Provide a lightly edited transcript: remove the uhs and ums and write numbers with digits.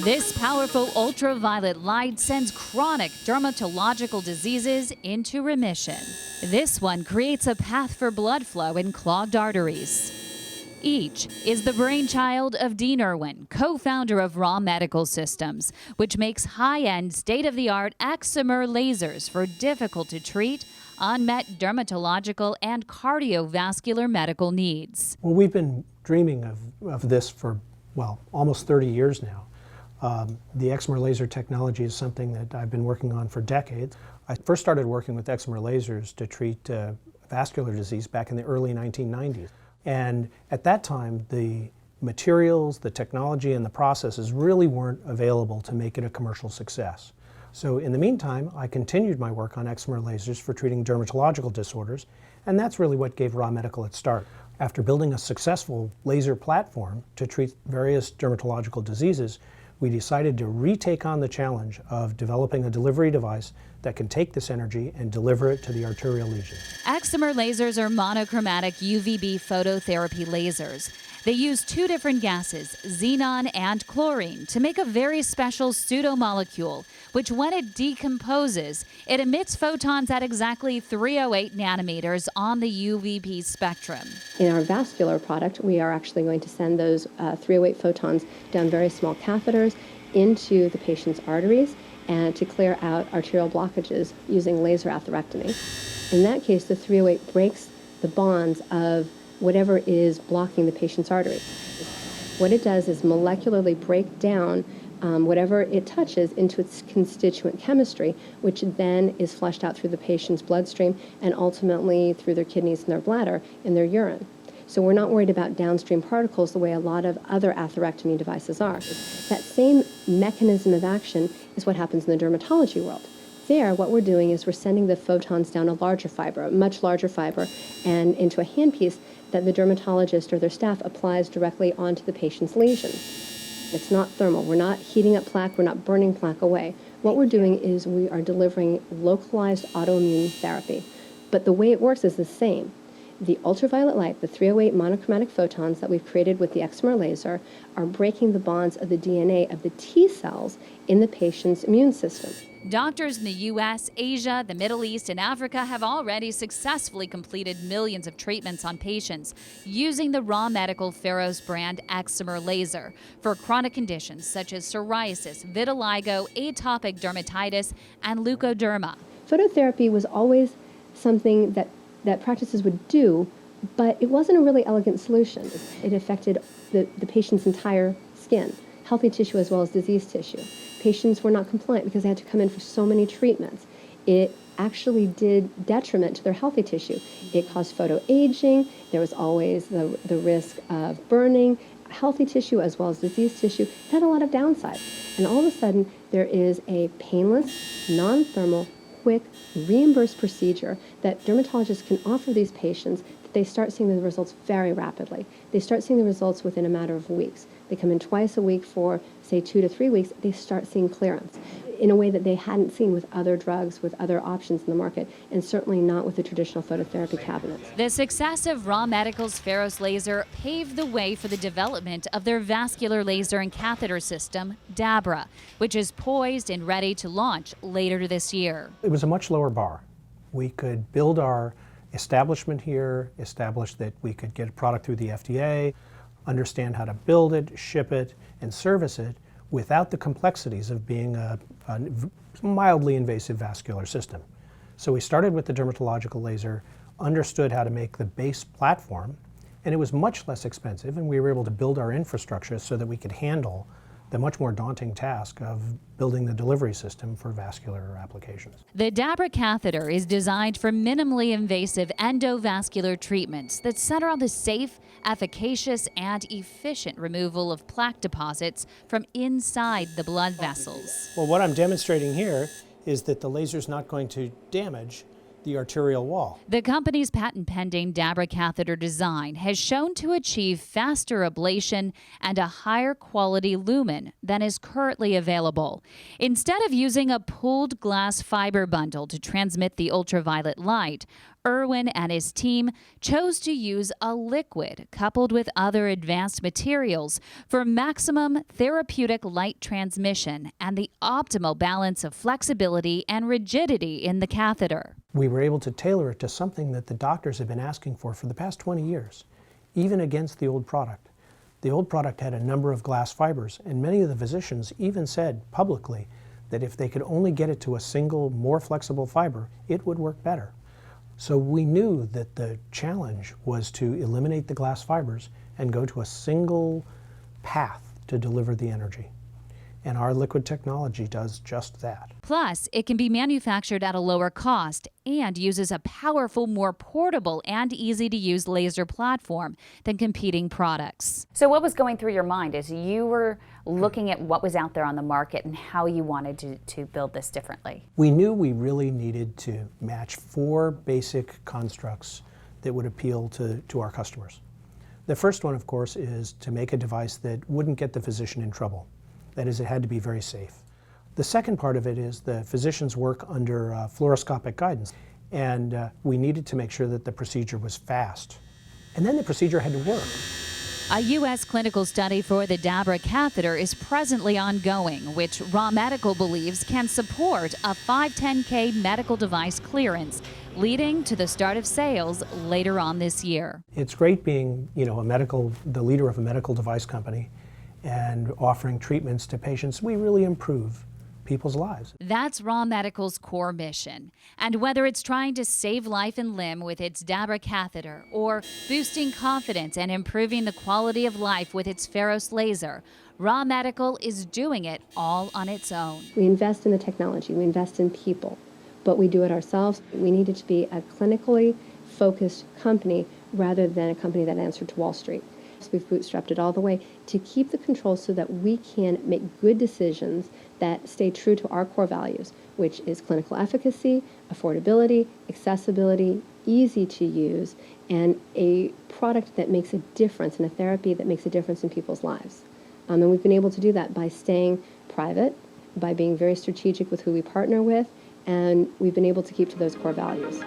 This powerful ultraviolet light sends chronic dermatological diseases into remission. This one creates a path for blood flow in clogged arteries. Each is the brainchild of Dean Irwin, co-founder of Raw Medical Systems, which makes high-end, state-of-the-art Excimer lasers for difficult-to-treat, unmet dermatological and cardiovascular medical needs. Well, we've been dreaming of this for, well, almost 30 years now. The Excimer laser technology is something that I've been working on for decades. I first started working with Excimer lasers to treat vascular disease back in the early 1990s. And at that time, the materials, the technology, and the processes really weren't available to make it a commercial success. So in the meantime, I continued my work on Excimer lasers for treating dermatological disorders, and that's really what gave Raw Medical its start. After building a successful laser platform to treat various dermatological diseases, we decided to retake on the challenge of developing a delivery device that can take this energy and deliver it to the arterial lesions. Excimer lasers are monochromatic UVB phototherapy lasers. They use two different gases, xenon and chlorine, to make a very special pseudomolecule, which when it decomposes, it emits photons at exactly 308 nanometers on the UVB spectrum. In our vascular product, we are actually going to send those 308 photons down very small catheters into the patient's arteries and to clear out arterial blockages using laser atherectomy. In that case, the 308 breaks the bonds of whatever is blocking the patient's artery. What it does is molecularly break down whatever it touches into its constituent chemistry, which then is flushed out through the patient's bloodstream and ultimately through their kidneys and their bladder in their urine. So we're not worried about downstream particles the way a lot of other atherectomy devices are. That same mechanism of action is what happens in the dermatology world. There, what we're doing is we're sending the photons down a larger fiber, a much larger fiber, and into a handpiece that the dermatologist or their staff applies directly onto the patient's lesion. It's not thermal. We're not heating up plaque. We're not burning plaque away. What we're doing is we are delivering localized autoimmune therapy. But the way it works is the same. The ultraviolet light, the 308 monochromatic photons that we've created with the Excimer laser, are breaking the bonds of the DNA of the T cells in the patient's immune system. Doctors in the U.S., Asia, the Middle East, and Africa have already successfully completed millions of treatments on patients using the Raw Medical Pharos brand Excimer laser for chronic conditions such as psoriasis, vitiligo, atopic dermatitis, and leukoderma. Phototherapy was always something that practices would do, but it wasn't a really elegant solution. It affected the patient's entire skin, healthy tissue as well as diseased tissue. Patients were not compliant because they had to come in for so many treatments. It actually did detriment to their healthy tissue. It caused photoaging. There was always the risk of burning healthy tissue as well as diseased tissue. It had a lot of downsides. And all of a sudden, there is a painless, non-thermal, quick, reimbursed procedure that dermatologists can offer these patients that they start seeing the results very rapidly. They start seeing the results within a matter of weeks. They come in twice a week for, say, 2 to 3 weeks. They start seeing clearance in a way that they hadn't seen with other drugs, with other options in the market, and certainly not with the traditional phototherapy cabinets. The success of Raw Medical's Pharos laser paved the way for the development of their vascular laser and catheter system, Dabra, which is poised and ready to launch later this year. It was a much lower bar. We could build our establishment here, establish that we could get a product through the FDA, understand how to build it, ship it, and service it without the complexities of being a mildly invasive vascular system. So we started with the dermatological laser, understood how to make the base platform, and it was much less expensive, and we were able to build our infrastructure so that we could handle the much more daunting task of building the delivery system for vascular applications. The Dabra catheter is designed for minimally invasive endovascular treatments that center on the safe, efficacious, and efficient removal of plaque deposits from inside the blood vessels. Well, what I'm demonstrating here is that the laser is not going to damage the arterial wall. The company's patent-pending Dabra catheter design has shown to achieve faster ablation and a higher quality lumen than is currently available. Instead of using a pooled glass fiber bundle to transmit the ultraviolet light, Irwin and his team chose to use a liquid coupled with other advanced materials for maximum therapeutic light transmission and the optimal balance of flexibility and rigidity in the catheter. We were able to tailor it to something that the doctors have been asking for the past 20 years, even against the old product. The old product had a number of glass fibers, and many of the physicians even said publicly that if they could only get it to a single, more flexible fiber, it would work better. So we knew that the challenge was to eliminate the glass fibers and go to a single path to deliver the energy. And our liquid technology does just that. Plus, it can be manufactured at a lower cost and uses a powerful, more portable and easy-to-use laser platform than competing products. So what was going through your mind as you were looking at what was out there on the market and how you wanted to build this differently? We knew we really needed to match 4 basic constructs that would appeal to our customers. The first one, of course, is to make a device that wouldn't get the physician in trouble. That is, it had to be very safe. The second part of it is the physicians work under fluoroscopic guidance, and we needed to make sure that the procedure was fast. And then the procedure had to work. A U.S. clinical study for the Dabra catheter is presently ongoing, which Raw Medical believes can support a 510K medical device clearance, leading to the start of sales later on this year. It's great being, the leader of a medical device company and offering treatments to patients. We really improve people's lives. That's Raw Medical's core mission. And whether it's trying to save life and limb with its Dabra catheter or boosting confidence and improving the quality of life with its Pharos laser, Raw Medical is doing it all on its own. We invest in the technology, we invest in people, but we do it ourselves. We needed to be a clinically focused company rather than a company that answered to Wall Street. So we've bootstrapped it all the way to keep the control so that we can make good decisions that stay true to our core values, which is clinical efficacy, affordability, accessibility, easy to use, and a product that makes a difference and a therapy that makes a difference in people's lives. And we've been able to do that by staying private, by being very strategic with who we partner with, and we've been able to keep to those core values.